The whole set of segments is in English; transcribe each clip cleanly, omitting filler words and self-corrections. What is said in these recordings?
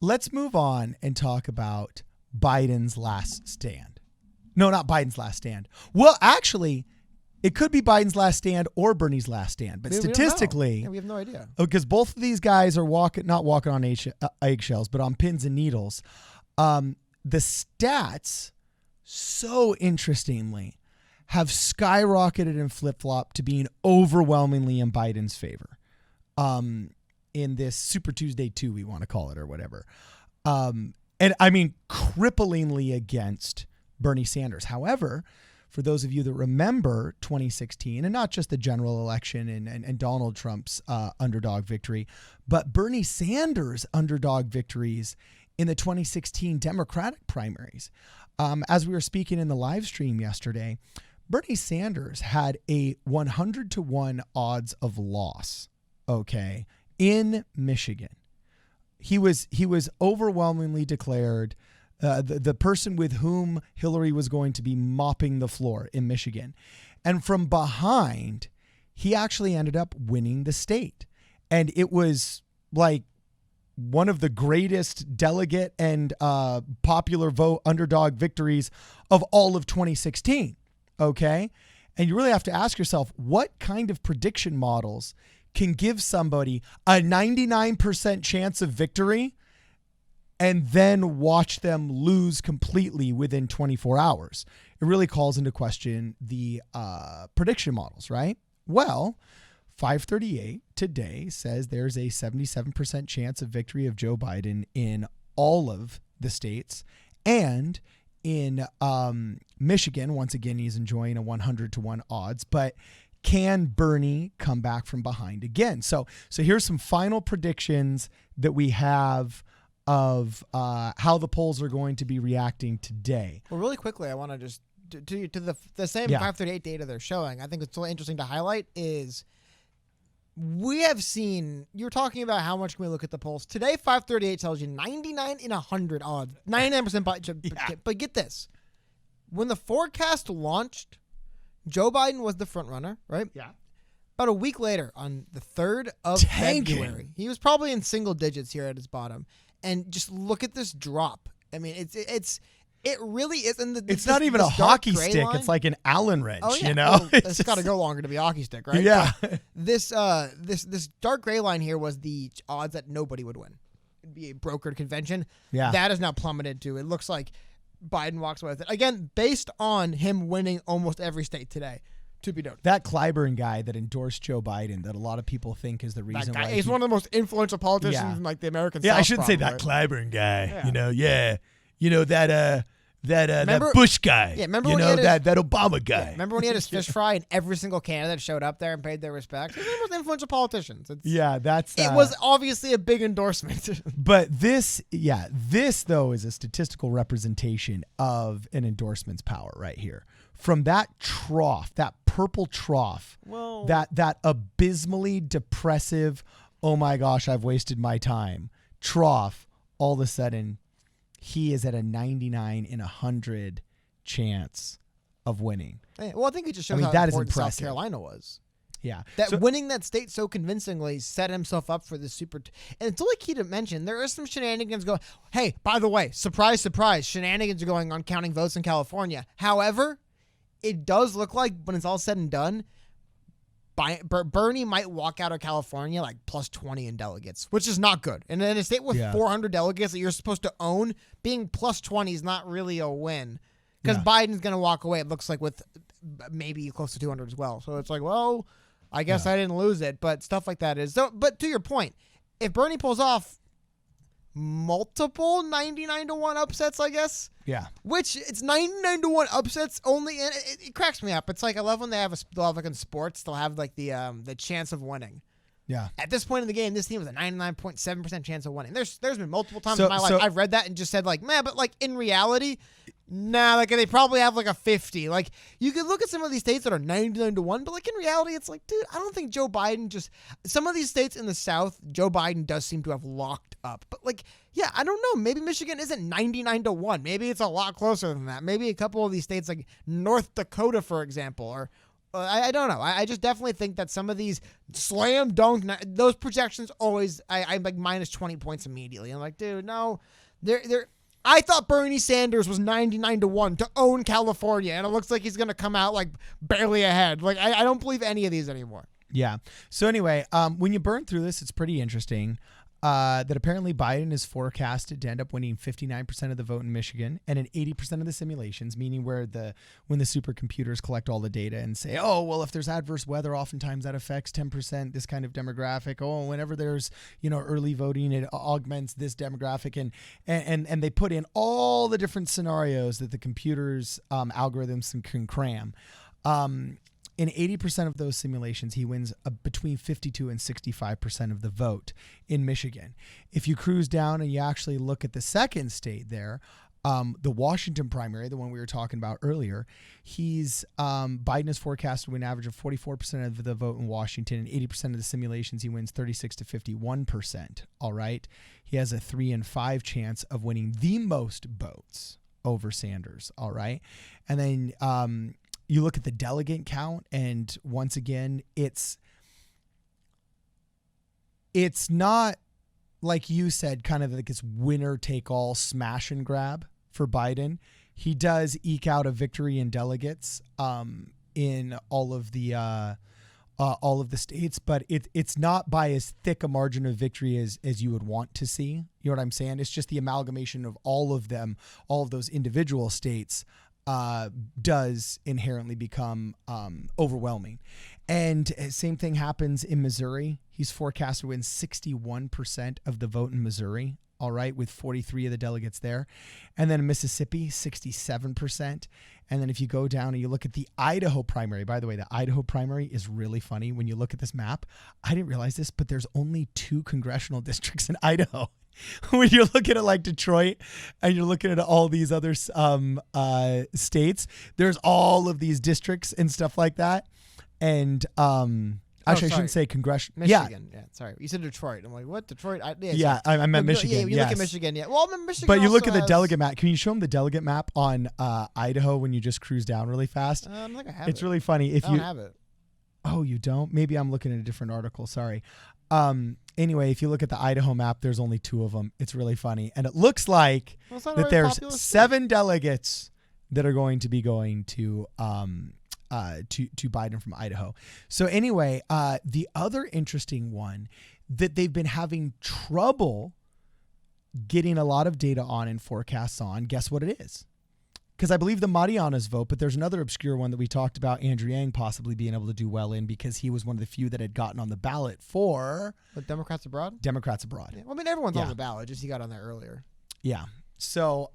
let's move on and talk about Biden's last stand. No, not Biden's last stand. Well, actually, it could be Biden's last stand or Bernie's last stand. But statistically, we have no idea. Because both of these guys are not walking on eggshells, but on pins and needles. The stats, so interestingly, have skyrocketed and flip-flopped to being overwhelmingly in Biden's favor. In this Super Tuesday 2, we want to call it, or whatever. And I mean, cripplingly against Bernie Sanders. However, for those of you that remember 2016, and not just the general election and Donald Trump's underdog victory, but Bernie Sanders' underdog victories in the 2016 Democratic primaries. As we were speaking in the live stream yesterday, Bernie Sanders had a 100-1 odds of loss, okay, in Michigan. He was overwhelmingly declared the person with whom Hillary was going to be mopping the floor in Michigan. And from behind, he actually ended up winning the state. And it was like one of the greatest delegate and popular vote underdog victories of all of 2016. Okay. And you really have to ask yourself, what kind of prediction models can give somebody a 99% chance of victory and then watch them lose completely within 24 hours? It really calls into question the prediction models, right? Well, 538 today says there's a 77% chance of victory of Joe Biden in all of the states. And in Michigan, once again, he's enjoying a 100-1 odds. But can Bernie come back from behind again? So here's some final predictions that we have of how the polls are going to be reacting today. Well, really quickly, I want to just to the same 538 data they're showing. I think it's really interesting to highlight is we have seen, you're talking about how much can we look at the polls. Today, 538 tells you 99 in 100 odds, 99%. But get this. When the forecast launched, Joe Biden was the front runner, right? Yeah. About a week later, on the 3rd of February, he was probably in single digits here at his bottom. And just look at this drop. I mean, it really is. It's not even a hockey stick. Line. It's like an Allen wrench, you know? Well, it's got to go longer to be a hockey stick, right? Yeah. But this dark gray line here was the odds that nobody would win. It'd be a brokered convention. Yeah. That has now plummeted to, it looks like Biden walks away with it. Again, based on him winning almost every state today. To be noted. That Clyburn guy that endorsed Joe Biden, that a lot of people think is the reason why he's one of the most influential politicians in like the American South. Yeah, I shouldn't say that Clyburn guy. Yeah. You know, that Bush guy. Yeah, remember when that Obama guy. Yeah, remember when he had his fish fry and every single candidate showed up there and paid their respects? He's one of the most influential politicians. It was obviously a big endorsement. But this though is a statistical representation of an endorsement's power right here. From that trough, that purple trough, that abysmally depressive, oh my gosh, I've wasted my time trough, all of a sudden, he is at a 99 in 100 chance of winning. Well, I think it just shows how that important is impressive. South Carolina was. Yeah. Winning that state so convincingly set himself up for the super. And it's only key to mention, there are some shenanigans going. Hey, by the way, surprise, surprise, shenanigans are going on counting votes in California. However, it does look like when it's all said and done, Bernie might walk out of California like plus 20 in delegates, which is not good. And in a state with 400 delegates that you're supposed to own, being plus 20 is not really a win because Biden's going to walk away, it looks like, with maybe close to 200 as well. So it's like, well, I guess I didn't lose it, but stuff like that is. So, but to your point, if Bernie pulls off multiple 99-1 upsets, I guess. Yeah. Which it's 99-1 upsets only, and it cracks me up. It's like I love when they'll have like in sports, they'll have like the chance of winning. Yeah. At this point in the game, this team has a 99.7% chance of winning. There's been multiple times in my life I've read that and just said like, man, but like in reality, like they probably have like a 50. Like you could look at some of these states that are 99-1, but like in reality, it's like, dude, I don't think Joe Biden some of these states in the South, Joe Biden does seem to have locked up. But like, yeah, I don't know. Maybe Michigan isn't 99-1. Maybe it's a lot closer than that. Maybe a couple of these states like North Dakota, for example, or I don't know. I just definitely think that some of these slam dunk, those projections always, I'm like minus 20 points immediately. I'm like, dude, no, they're. I thought Bernie Sanders was 99-1 to own California, and it looks like he's going to come out like barely ahead. Like, I don't believe any of these anymore. Yeah. So anyway, when you burn through this, it's pretty interesting that apparently Biden is forecasted to end up winning 59% of the vote in Michigan and in 80% of the simulations, meaning when the supercomputers collect all the data and say, oh, well, if there's adverse weather, oftentimes that affects 10%, this kind of demographic. Oh, whenever there's, early voting, it augments this demographic. And they put in all the different scenarios that the computer's algorithms can cram. In 80% of those simulations, he wins between 52 and 65% of the vote in Michigan. If you cruise down and you actually look at the second state there, the Washington primary, the one we were talking about earlier, Biden is forecast to win an average of 44% of the vote in Washington, and 80% of the simulations he wins 36 to 51%. All right, he has a 3 in 5 chance of winning the most votes over Sanders. All right, and then you look at the delegate count, and once again, it's not like you said, kind of like this winner take all smash and grab for Biden. He does eke out a victory in delegates in all of the states, but it's not by as thick a margin of victory as you would want to see. You know what I'm saying? It's just the amalgamation of all of them, all of those individual states. Does inherently become overwhelming. And same thing happens in Missouri. He's forecast to win 61% of the vote in Missouri, all right, with 43 of the delegates there. And then in Mississippi, 67%. And then if you go down and you look at the Idaho primary, by the way, the Idaho primary is really funny. When you look at this map, I didn't realize this, but there's only 2 congressional districts in Idaho. When you're looking at like Detroit and you're looking at all these other states, there's all of these districts and stuff like that. And actually, I shouldn't say congressional. Michigan. Yeah, sorry. You said Detroit. I'm like, what? Detroit? I meant Michigan. Yeah, you look at Michigan. Yeah. Well, Michigan. But you look at the delegate map. Can you show them the delegate map on Idaho when you just cruise down really fast? I don't think I have it's really funny. I don't have it. Oh, you don't? Maybe I'm looking at a different article. Sorry. Anyway, if you look at the Idaho map, there's only 2 of them. It's really funny. And it looks like that there's 7 delegates that are going to be going to Biden from Idaho. So anyway, the other interesting one that they've been having trouble getting a lot of data on and forecasts on, guess what it is? Because I believe the Marianas vote, but there's another obscure one that we talked about, Andrew Yang possibly being able to do well in because he was one of the few that had gotten on the ballot for... But Democrats abroad? Democrats abroad. Yeah. Well, I mean, everyone's on the ballot, just he got on there earlier. Yeah. So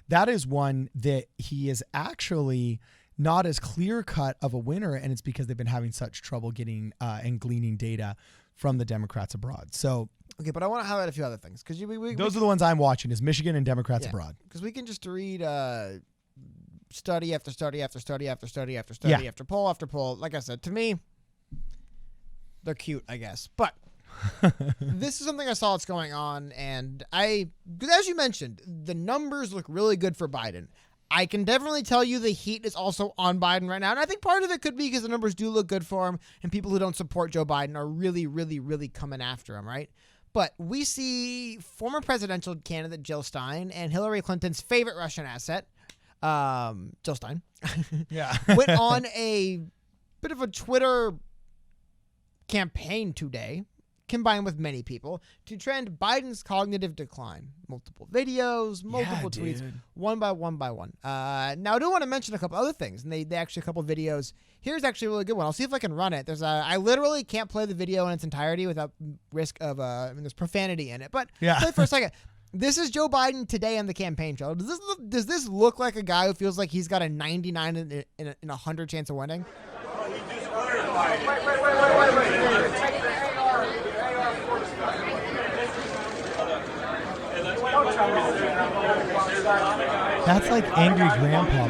that is one that he is actually not as clear-cut of a winner, and it's because they've been having such trouble getting and gleaning data from the Democrats abroad. So... Okay, but I want to highlight a few other things because those are the ones I'm watching is Michigan and Democrats abroad. Because we can just read study after study after study after study after study after poll after poll. Like I said, to me, they're cute, I guess. But this is something I saw that's going on, and because as you mentioned, the numbers look really good for Biden. I can definitely tell you the heat is also on Biden right now. And I think part of it could be because the numbers do look good for him, and people who don't support Joe Biden are really, really, really coming after him, right? But we see former presidential candidate Jill Stein and Hillary Clinton's favorite Russian asset, Jill Stein, went on a bit of a Twitter campaign today, combined with many people, to trend Biden's cognitive decline. Multiple videos, multiple tweets, one by one by one. Now, I do want to mention a couple other things, and they actually a couple of videos. Here's actually a really good one. I'll see if I can run it. I literally can't play the video in its entirety without risk of there's profanity in it. But play for a second. This is Joe Biden today on the campaign trail. Does this look like a guy who feels like he's got a 99 in a 100 chance of winning? That's like angry grandpa.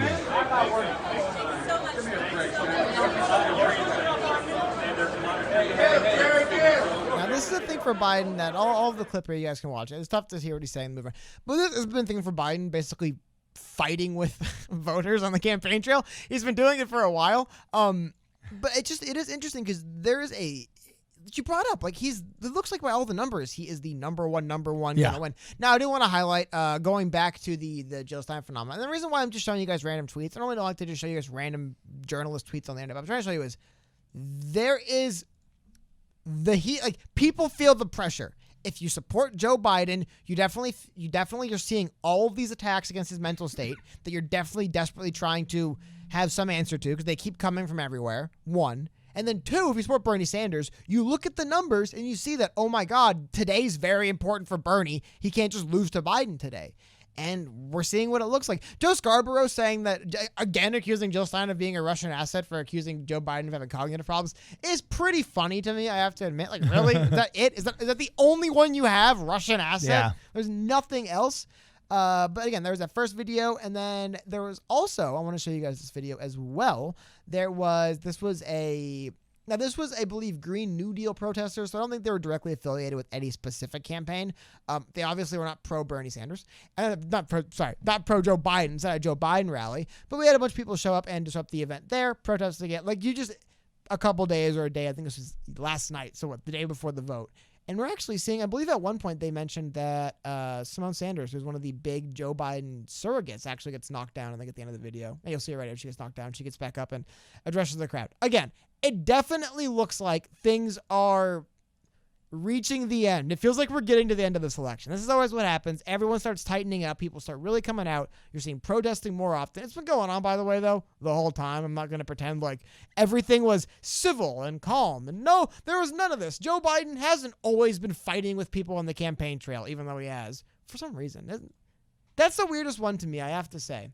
Now, this is a thing for Biden that all of the clip here you guys can watch. It's tough to hear what he's saying. But this has been a thing for Biden, basically fighting with voters on the campaign trail. He's been doing it for a while. But it is interesting because there is that you brought up, like it looks like by all the numbers, he is the number one gonna win. Now I do want to highlight going back to the Jill Stein phenomenon. And the reason why I'm just showing you guys random tweets, I don't like to just show you guys random journalist tweets on the internet. But I'm trying to show you is there is the heat, like people feel the pressure. If you support Joe Biden, you definitely are seeing all of these attacks against his mental state that you're definitely desperately trying to have some answer to because they keep coming from everywhere. One. And then two, if you support Bernie Sanders, you look at the numbers and you see that, oh my God, today's very important for Bernie. He can't just lose to Biden today. And we're seeing what it looks like. Joe Scarborough saying that, again, accusing Jill Stein of being a Russian asset for accusing Joe Biden of having cognitive problems is pretty funny to me, I have to admit. Like, really? Is that it? Is that the only one you have, Russian asset? Yeah. There's nothing else. But again, there was that first video, and then there was also, I want to show you guys this video as well. This was, I believe, Green New Deal protesters, so I don't think they were directly affiliated with any specific campaign. They obviously were not pro Bernie Sanders, not pro Joe Biden, instead of a Joe Biden rally, but we had a bunch of people show up and disrupt the event there, protesting it, like a couple days or a day, I think this was last night, so the day before the vote. And we're actually seeing, I believe at one point they mentioned that Simone Sanders, who's one of the big Joe Biden surrogates, actually gets knocked down, I think, at the end of the video. And you'll see her right after she gets knocked down. She gets back up and addresses the crowd. Again, it definitely looks like things are reaching the end. It feels like we're getting to the end of this election. This is always what happens. Everyone starts tightening up. People start really coming out. You're seeing protesting more often. It's been going on, by the way, though, the whole time. I'm not going to pretend like everything was civil and calm. And no, there was none of this. Joe Biden hasn't always been fighting with people on the campaign trail, even though he has, for some reason. That's the weirdest one to me, I have to say.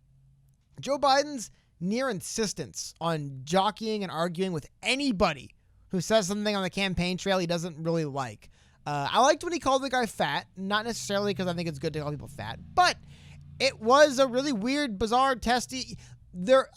Joe Biden's near insistence on jockeying and arguing with anybody who says something on the campaign trail he doesn't really like. I liked when he called the guy fat, not necessarily because I think it's good to call people fat, but it was a really weird, bizarre, testy.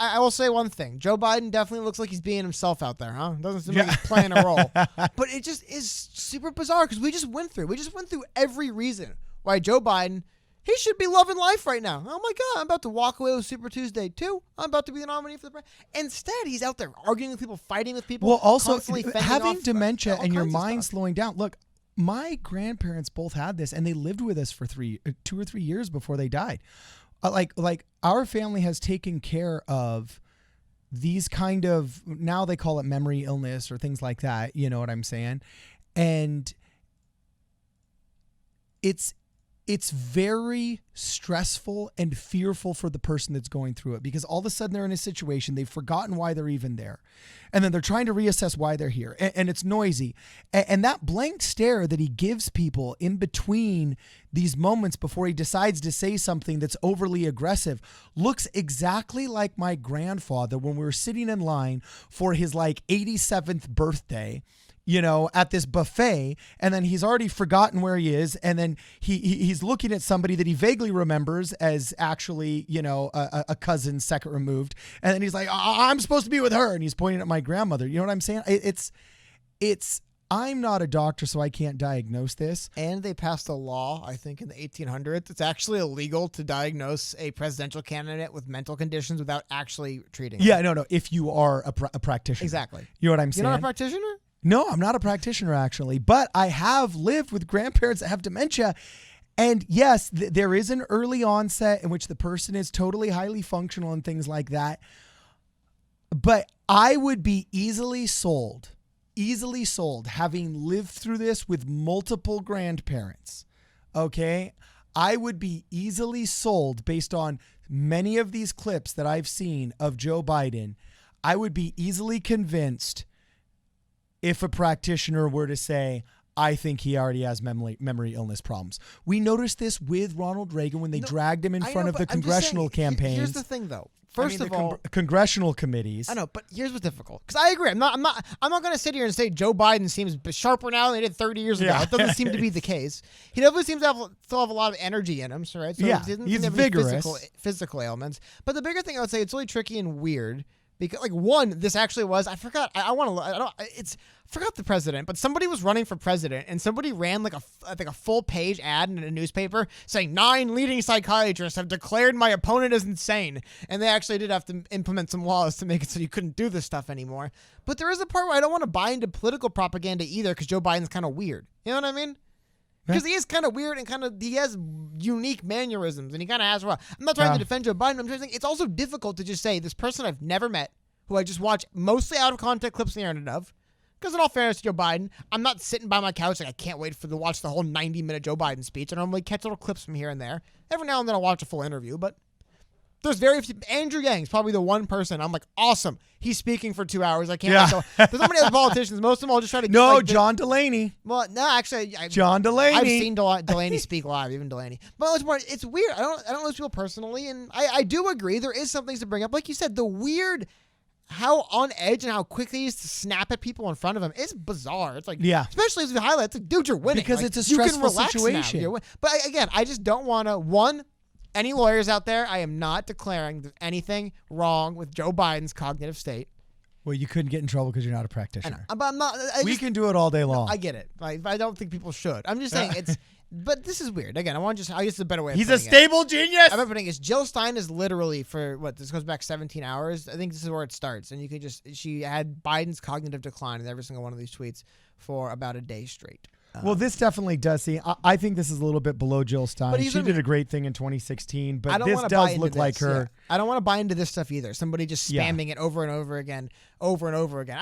I will say one thing. Joe Biden definitely looks like he's being himself out there, huh? Doesn't seem like he's playing a role. But it just is super bizarre because we just went through every reason why Joe Biden, he should be loving life right now. Oh my God, I'm about to walk away with Super Tuesday 2. I'm about to be the nominee for the president. Instead, he's out there arguing with people, fighting with people. Well, also having dementia and your mind slowing down. Look, my grandparents both had this, and they lived with us for 2 or 3 years before they died. Like our family has taken care of these kind of, now they call it memory illness or things like that. You know what I'm saying? And it's very stressful and fearful for the person that's going through it, because all of a sudden they're in a situation, they've forgotten why they're even there. And then they're trying to reassess why they're here. And it's noisy. And that blank stare that he gives people in between these moments before he decides to say something that's overly aggressive looks exactly like my grandfather when we were sitting in line for his 87th birthday, at this buffet, and then he's already forgotten where he is, and then he's looking at somebody that he vaguely remembers as actually, a cousin second removed, and then he's like, I'm supposed to be with her, and he's pointing at my grandmother. You know what I'm saying? It's I'm not a doctor, so I can't diagnose this. And they passed a law, I think in the 1800s, it's actually illegal to diagnose a presidential candidate with mental conditions without actually treating them. Yeah, no, if you are a practitioner. Exactly. You know what I'm saying? You're not a practitioner? No, I'm not a practitioner, actually, but I have lived with grandparents that have dementia. And yes, there is an early onset in which the person is totally highly functional and things like that. But I would be easily sold, having lived through this with multiple grandparents. Okay. I would be easily sold based on many of these clips that I've seen of Joe Biden. I would be easily convinced if a practitioner were to say, I think he already has memory illness problems. We noticed this with Ronald Reagan when they dragged him in front of the congressional campaigns. Here's the thing, though. First of all, congressional committees. I know, but here's what's difficult. Because I agree. I'm not going to sit here and say Joe Biden seems sharper now than he did 30 years ago. It doesn't seem to be the case. He definitely seems to still have a lot of energy in him, right? So he's vigorous. Physical ailments. But the bigger thing I would say, it's really tricky and weird because like one, this actually was, I forgot. I want to, I don't, it's, I forgot the president, but somebody was running for president and somebody ran like a full page ad in a newspaper saying 9 leading psychiatrists have declared my opponent is insane. And they actually did have to implement some laws to make it so you couldn't do this stuff anymore. But there is a part where I don't want to buy into political propaganda either because Joe Biden's kind of weird. You know what I mean? Because he is kind of weird and he has unique mannerisms and he kind of has. I'm not trying to defend Joe Biden. I'm just saying it's also difficult to just say this person I've never met, who I just watch mostly out of context clips on the internet of. Because in all fairness to Joe Biden, I'm not sitting by my couch like I can't wait to watch the whole 90-minute Joe Biden speech. I normally catch little clips from here and there. Every now and then I'll watch a full interview, but there's very few. Andrew Yang's probably the one person I'm like, awesome. He's speaking for 2 hours. I can't. Yeah. There's so many other politicians. Most of them all just try to. No, like, John Delaney. Well, no, actually, John Delaney. I've seen Delaney speak live, even Delaney. But it's weird. I don't know those people personally, and I do agree there is some things to bring up. Like you said, the weird, how on edge and how quickly he used to snap at people in front of him is bizarre. It's like, especially as we highlight, it's like, dude, you're winning because like, it's a stressful situation. But again, I just don't want to any lawyers out there, I am not declaring there's anything wrong with Joe Biden's cognitive state. Well, you couldn't get in trouble because you're not a practitioner. But I'm not. We can do it all day long. I get it. I don't think people should. I'm just saying it's. But this is weird. Again, I guess a better way. He's a stable genius. I'm putting is Jill Stein is literally for what this goes back 17 hours. I think this is where it starts, and you could she had Biden's cognitive decline in every single one of these tweets for about a day straight. Well, this definitely does see. I think this is a little bit below Jill Stein. She did a great thing in 2016, but this does look like her. Yeah. I don't want to buy into this stuff either. Somebody just spamming it over and over again. I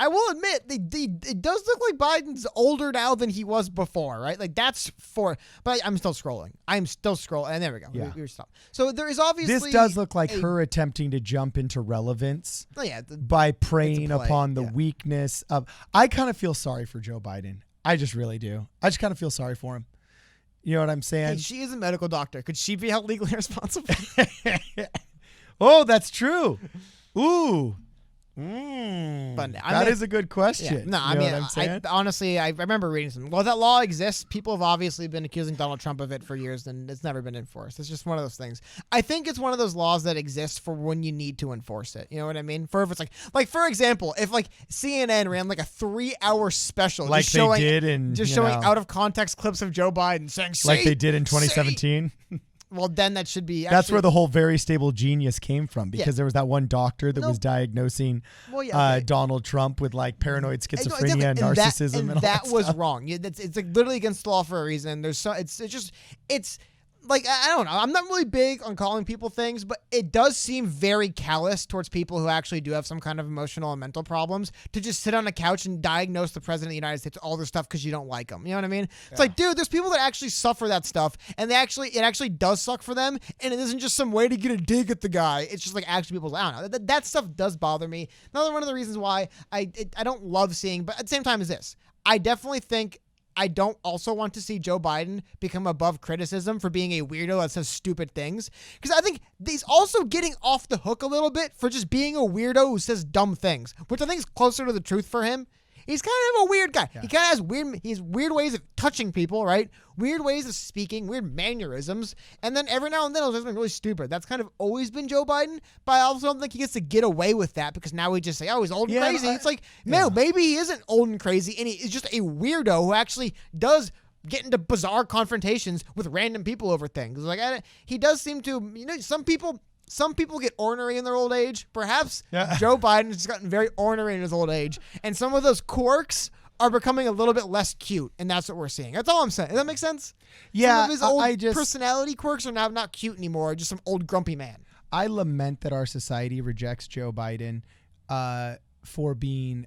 will admit, it does look like Biden's older now than he was before, right? Like but I'm still scrolling. And there we go. Yeah. We were stopped. So there is obviously. This does look like her attempting to jump into relevance by preying upon the weakness of. I kind of feel sorry for Joe Biden. I just really do. I just kind of feel sorry for him. You know what I'm saying? Hey, she is a medical doctor. Could she be held legally responsible? Oh, that's true. Ooh. That is a good question. Yeah. No, I mean, honestly, I remember reading something. Well, that law exists. People have obviously been accusing Donald Trump of it for years, and it's never been enforced. It's just one of those things. I think it's one of those laws that exists for when you need to enforce it. You know what I mean? For if it's like for example, if like CNN ran like a 3-hour special, like just showing, they did in showing out of context clips of Joe Biden saying, like they did in 2017. Well, then that should be. That's where the whole very stable genius came from, because there was that one doctor that was diagnosing Donald Trump with like paranoid schizophrenia and narcissism, and all that was stuff. wrong. It's like literally against the law for a reason. It's like, I don't know. I'm not really big on calling people things, but it does seem very callous towards people who actually do have some kind of emotional and mental problems to just sit on a couch and diagnose the president of the United States with all this stuff because you don't like him. You know what I mean? It's like, dude, there's people that actually suffer that stuff, and it actually does suck for them, and it isn't just some way to get a dig at the guy. It's just like actually people's, I don't know. That stuff does bother me. Another one of the reasons why I don't love seeing, but at the same time is this. I definitely think I don't also want to see Joe Biden become above criticism for being a weirdo that says stupid things. Because I think he's also getting off the hook a little bit for just being a weirdo who says dumb things, which I think is closer to the truth for him. He's kind of a weird guy. Yeah. He kind of has weird ways of touching people, right? Weird ways of speaking, weird mannerisms. And then every now and then he'll say something really stupid. That's kind of always been Joe Biden, but I also don't think he gets to get away with that because now we just say, oh, he's old and crazy. It's like, no, maybe he isn't old and crazy, and he's just a weirdo who actually does get into bizarre confrontations with random people over things. Like he does seem to, some people get ornery in their old age. Perhaps Joe Biden has gotten very ornery in his old age, and some of those quirks are becoming a little bit less cute, and that's what we're seeing. That's all I'm saying. Does that make sense? Yeah. Some of his old personality quirks are now not cute anymore, just some old grumpy man. I lament that our society rejects Joe Biden for being...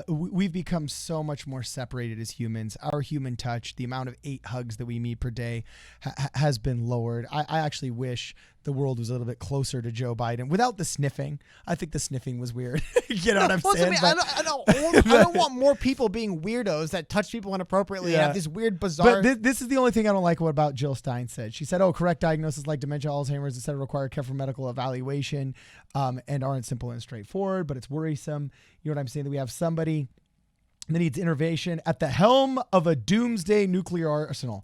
we've become so much more separated as humans. Our human touch, the amount of 8 hugs that we meet per day has been lowered. I actually wish the world was a little bit closer to Joe Biden without the sniffing. I think the sniffing was weird. You know what I'm saying? I don't want more people being weirdos that touch people inappropriately and have these weird, bizarre... But this is the only thing I don't like about Jill Stein said. She said, correct diagnosis like dementia, Alzheimer's, etc. require careful medical evaluation and aren't simple and straightforward, but it's worrisome. You know what I'm saying? That we have somebody that needs intervention at the helm of a doomsday nuclear arsenal.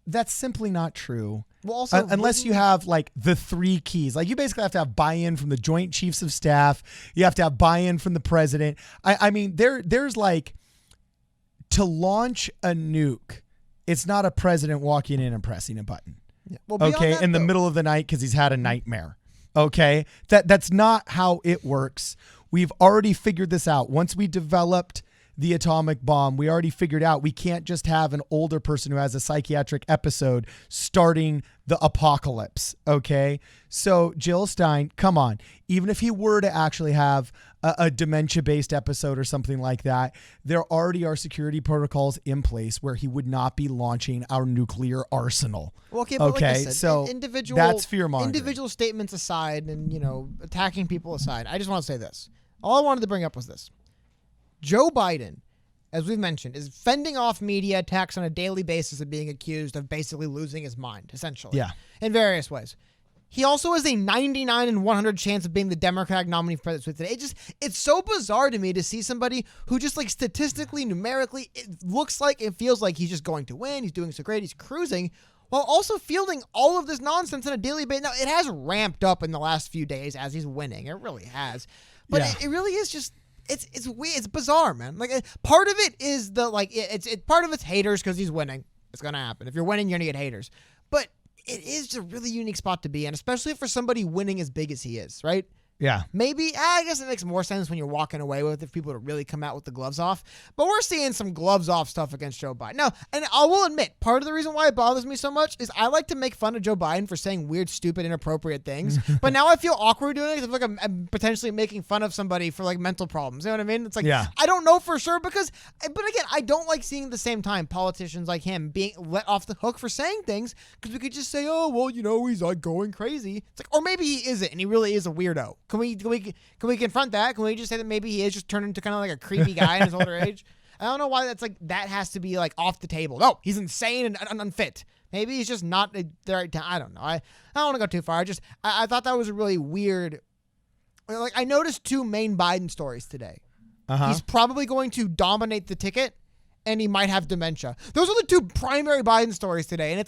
That's simply not true. Well, also, unless you have like the 3 keys. Like you basically have to have buy-in from the Joint Chiefs of Staff. You have to have buy-in from the president. I mean, there's like, to launch a nuke, it's not a president walking in and pressing a button. Yeah. Well, okay, in the middle of the night because he's had a nightmare. Okay, that's not how it works. We've already figured this out. Once we developed the atomic bomb, we already figured out we can't just have an older person who has a psychiatric episode starting the apocalypse. Okay, so Jill Stein, come on. Even if he were to actually have a dementia-based episode or something like that, there already are security protocols in place where he would not be launching our nuclear arsenal. Well, okay, but like I said, so that's fear-mongering. Individual statements aside and, attacking people aside, I just want to say this. All I wanted to bring up was this. Joe Biden, as we've mentioned, is fending off media attacks on a daily basis of being accused of basically losing his mind, essentially. Yeah. In various ways. He also has a 99 in 100 chance of being the Democratic nominee for president today. It's so bizarre to me to see somebody who just like statistically, numerically, it looks like, it feels like he's just going to win. He's doing so great. He's cruising while also fielding all of this nonsense on a daily basis. Now, it has ramped up in the last few days as he's winning. It really has. But it really is just, it's weird. It's bizarre, man. Like part of it is part of it's haters because he's winning. It's going to happen. If you're winning, you're going to get haters. But it is a really unique spot to be in, especially for somebody winning as big as he is, right? Yeah. Maybe, I guess it makes more sense when you're walking away with it, if people to really come out with the gloves off. But we're seeing some gloves off stuff against Joe Biden. Now, and I will admit, part of the reason why it bothers me so much is I like to make fun of Joe Biden for saying weird, stupid, inappropriate things. But now I feel awkward doing it because I feel like I'm potentially making fun of somebody for like mental problems. You know what I mean? It's like, I don't know for sure but again, I don't like seeing at the same time politicians like him being let off the hook for saying things because we could just say, oh, well, he's like going crazy. It's like, or maybe he isn't and he really is a weirdo. Can we confront that? Can we just say that maybe he is just turned into kind of like a creepy guy in his older age? I don't know why that has to be like off the table. No, he's insane and unfit. Maybe he's just not the right time. I don't know. I don't want to go too far. I thought that was a really weird. Like I noticed 2 main Biden stories today. He's probably going to dominate the ticket, and he might have dementia. Those are the 2 primary Biden stories today, and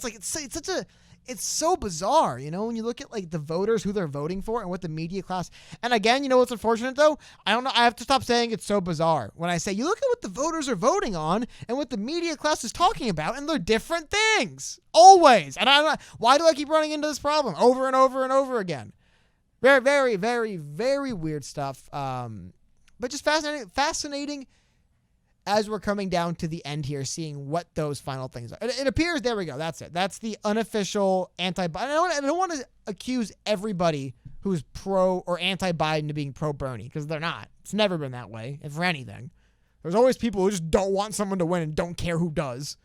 it's so bizarre, when you look at like the voters, who they're voting for and what the media class. And again, what's unfortunate though? I don't know. I have to stop saying it's so bizarre when I say you look at what the voters are voting on and what the media class is talking about, and they're different things always. And I don't know, why do I keep running into this problem over and over and over again? Very, very, very, very weird stuff. But just fascinating. As we're coming down to the end here, seeing what those final things are. It appears, there we go, that's it. That's the unofficial anti-Biden. I don't want to accuse everybody who's pro or anti-Biden to being pro-Bernie, because they're not. It's never been that way, and for anything. There's always people who just don't want someone to win and don't care who does.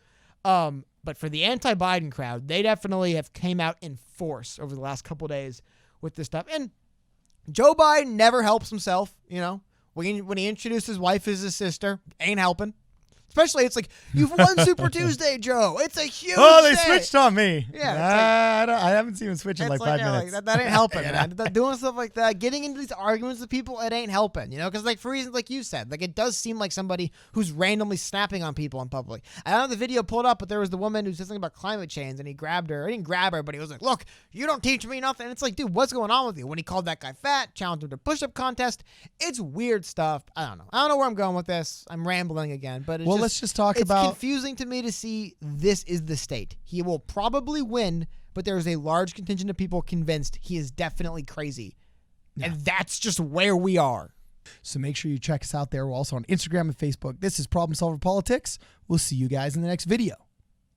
But for the anti-Biden crowd, they definitely have came out in force over the last couple days with this stuff. And Joe Biden never helps himself, When he introduced his wife as his sister, ain't helping. Especially, it's like, you've won Super Tuesday, Joe. It's a huge they day. switched on me. Yeah. I haven't seen him switch in like 5 minutes. That ain't helping, man. Doing stuff like that, getting into these arguments with people, it ain't helping, Because, for reasons like you said, it does seem like somebody who's randomly snapping on people in public. I don't have the video pulled up, but there was the woman who said something about climate change, and he grabbed her. He didn't grab her, but he was like, look, you don't teach me nothing. And it's like, dude, what's going on with you? When he called that guy fat, challenged him to push-up contest, it's weird stuff. I don't know where I'm going with this. I'm rambling again, but let's just talk about. It's confusing to me to see this is the state. He will probably win, but there is a large contingent of people convinced he is definitely crazy. Yeah. And that's just where we are. So make sure you check us out there. We're also on Instagram and Facebook. This is Problem Solver Politics. We'll see you guys in the next video.